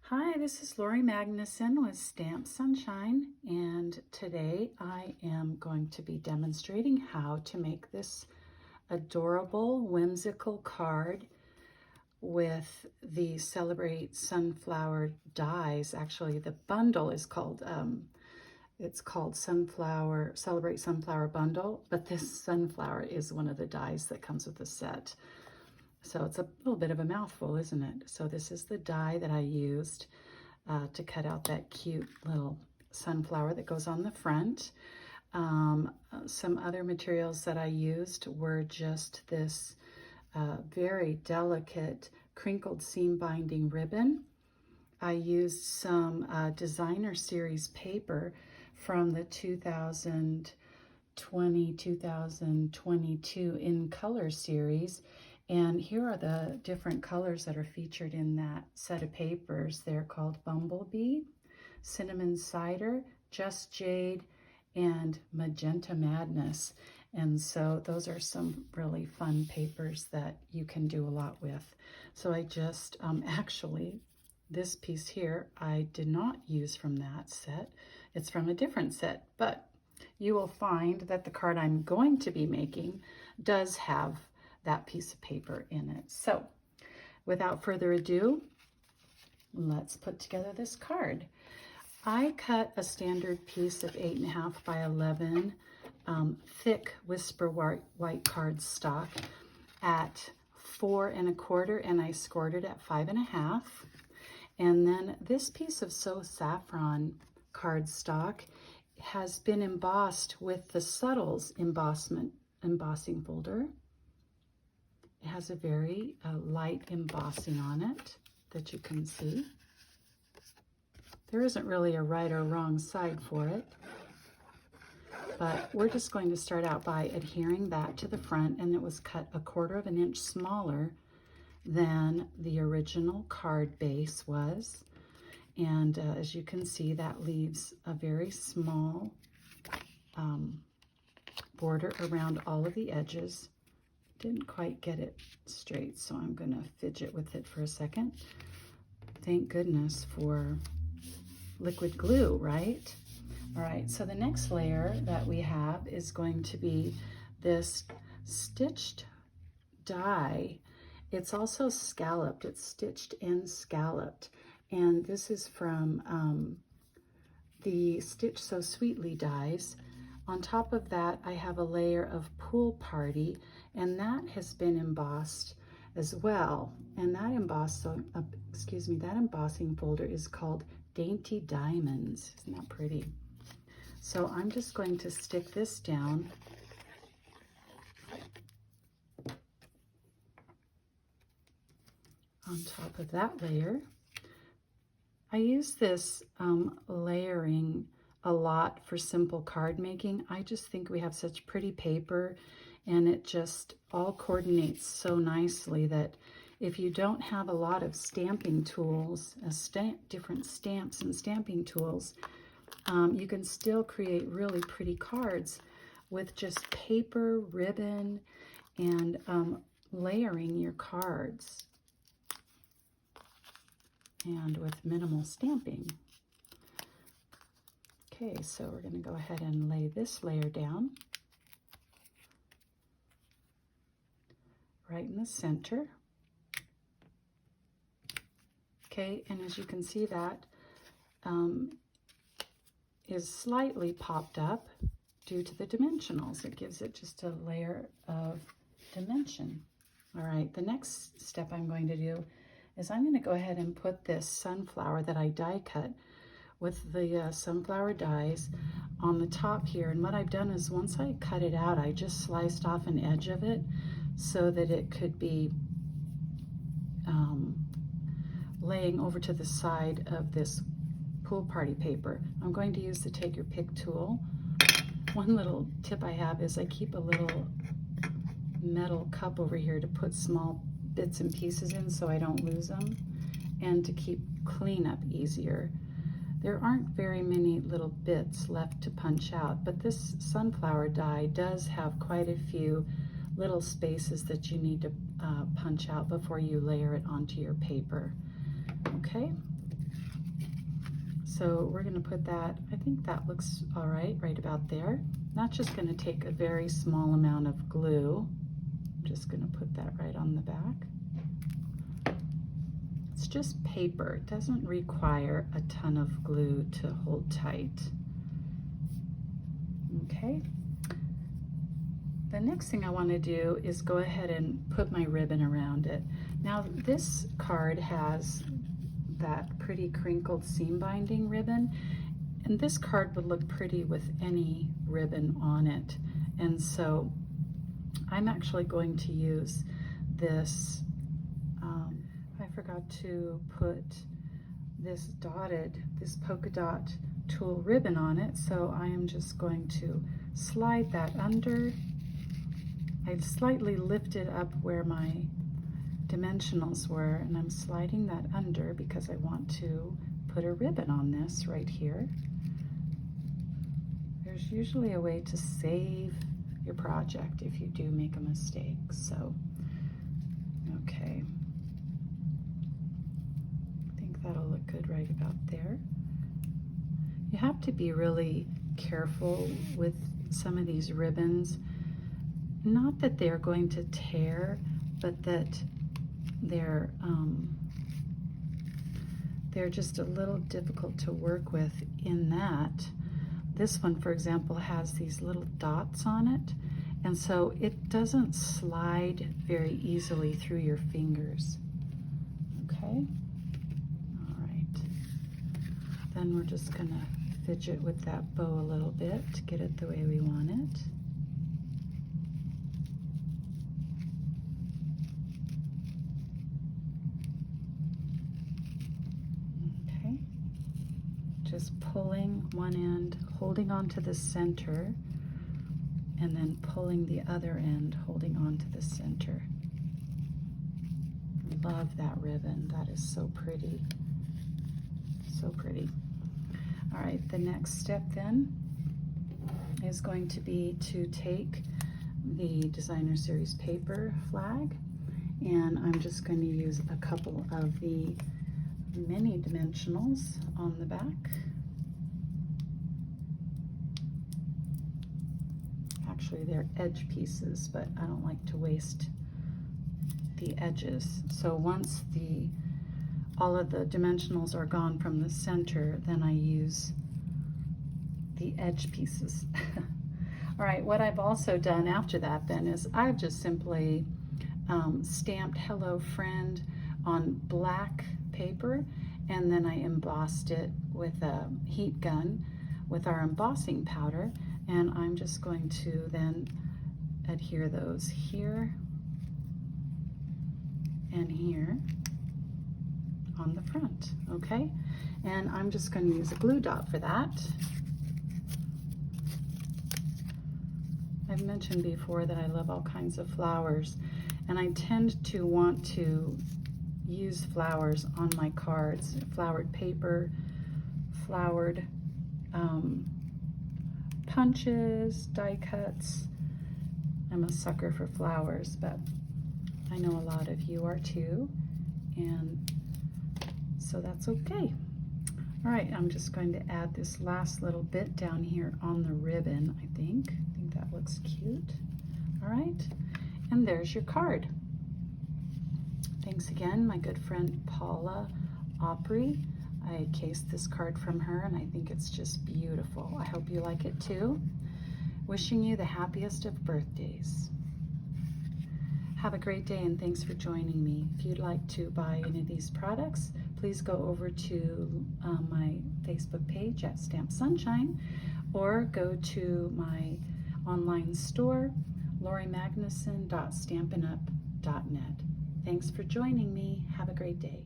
Hi, this is Lori Magnuson with Stamp Sunshine, and today I am going to be demonstrating how to make this adorable whimsical card with the Celebrate Sunflower dies. Actually, the bundle is called Celebrate Sunflower Bundle, but this sunflower is one of the dies that comes with the set. So it's a little bit of a mouthful, isn't it? So this is the die that I used to cut out that cute little sunflower that goes on the front. Some other materials that I used were just this very delicate crinkled seam binding ribbon. I used some designer series paper from the 2020-2022 in color series. And here are the different colors that are featured in that set of papers. They're called Bumble Bee, Cinnamon Cider, Just Jade, and Magenta Madness. And so those are some really fun papers that you can do a lot with. So I just, actually, this piece here, I did not use from that set. It's from a different set, but you will find that the card I'm going to be making does have that piece of paper in it. So without further ado, let's put together this card. I cut a standard piece of 8.5 by 11 thick Whisper white cardstock at 4 1/4, and I scored it at 5 1/2. And then this piece of So Saffron cardstock has been embossed with the Subtle Embossing Folder. It has a very light embossing on it that you can see. There isn't really a right or wrong side for it, but we're just going to start out by adhering that to the front, and it was cut 1/4 inch smaller than the original card base was. And as you can see, that leaves a very small border around all of the edges. Didn't quite get it straight, so I'm going to fidget with it for a second. Thank goodness for liquid glue, right? All right, so the next layer that we have is going to be this stitched die. It's also scalloped. It's stitched and scalloped. And this is from the Stitch So Sweetly dies. On top of that, I have a layer of Pool Party, and that has been embossed as well. And that that embossing folder is called Dainty Diamonds. Isn't that pretty? So I'm just going to stick this down on top of that layer. I use this layering a lot for simple card making. I just think we have such pretty paper, and it just all coordinates so nicely that if you don't have a lot of stamping tools, different stamps and stamping tools, you can still create really pretty cards with just paper, ribbon, and layering your cards, and with minimal stamping. Okay, so we're going to go ahead and lay this layer down right in the center. Okay, and as you can see, that is slightly popped up due to the dimensionals. It gives it just a layer of dimension. All right, the next step I'm going to do is I'm going to go ahead and put this sunflower that I die cut with the sunflower dies on the top here. And what I've done is once I cut it out, I just sliced off an edge of it so that it could be laying over to the side of this Pool Party paper. I'm going to use the Take Your Pick tool. One little tip I have is I keep a little metal cup over here to put small bits and pieces in so I don't lose them, and to keep cleanup easier. There aren't very many little bits left to punch out, but this sunflower die does have quite a few little spaces that you need to punch out before you layer it onto your paper. Okay, so we're going to put that, I think that looks all right, right about there. Not just going to take a very small amount of glue. I'm just going to put that right on the back. It's just paper. It doesn't require a ton of glue to hold tight. Okay. The next thing I want to do is go ahead and put my ribbon around it. Now this card has that pretty crinkled seam binding ribbon, and this card would look pretty with any ribbon on it. And so I'm actually going to use this, I forgot to put this polka dot tulle ribbon on it, so I am just going to slide that under. I slightly lifted up where my dimensionals were, and I'm sliding that under because I want to put a ribbon on this right here. There's usually a way to save your project if you do make a mistake. So, okay. I think that'll look good right about there. You have to be really careful with some of these ribbons. Not that they're going to tear, but that they're just a little difficult to work with in that this one, for example, has these little dots on it, and so it doesn't slide very easily through your fingers. Okay, all right. Then we're just gonna fidget with that bow a little bit to get it the way we want it. Just pulling one end, holding on to the center, and then pulling the other end, holding on to the center. Love that ribbon. That is so pretty. So pretty. All right, the next step then is going to be to take the Designer Series paper flag, and I'm just going to use a couple of the mini dimensionals on the back. Actually, they're edge pieces, but I don't like to waste the edges. So once all of the dimensionals are gone from the center, then I use the edge pieces. All right, what I've also done after that then is I've just simply stamped Hello Friend on black paper, and then I embossed it with a heat gun with our embossing powder, and I'm just going to then adhere those here and here on the front. Okay, and I'm just going to use a glue dot for that. I've mentioned before that I love all kinds of flowers, and I tend to want to use flowers on my cards, flowered paper, flowered punches, die cuts. I'm a sucker for flowers, but I know a lot of you are too, and so that's okay. All right, I'm just going to add this last little bit down here on the ribbon, I think that looks cute. All right, and there's your card. Thanks again, my good friend Paulla Opry. I cased this card from her, and I think it's just beautiful. I hope you like it too. Wishing you the happiest of birthdays. Have a great day, and thanks for joining me. If you'd like to buy any of these products, please go over to my Facebook page at Stamp Sunshine, or go to my online store, LoriMagnuson.stampinup.net. Thanks for joining me. Have a great day.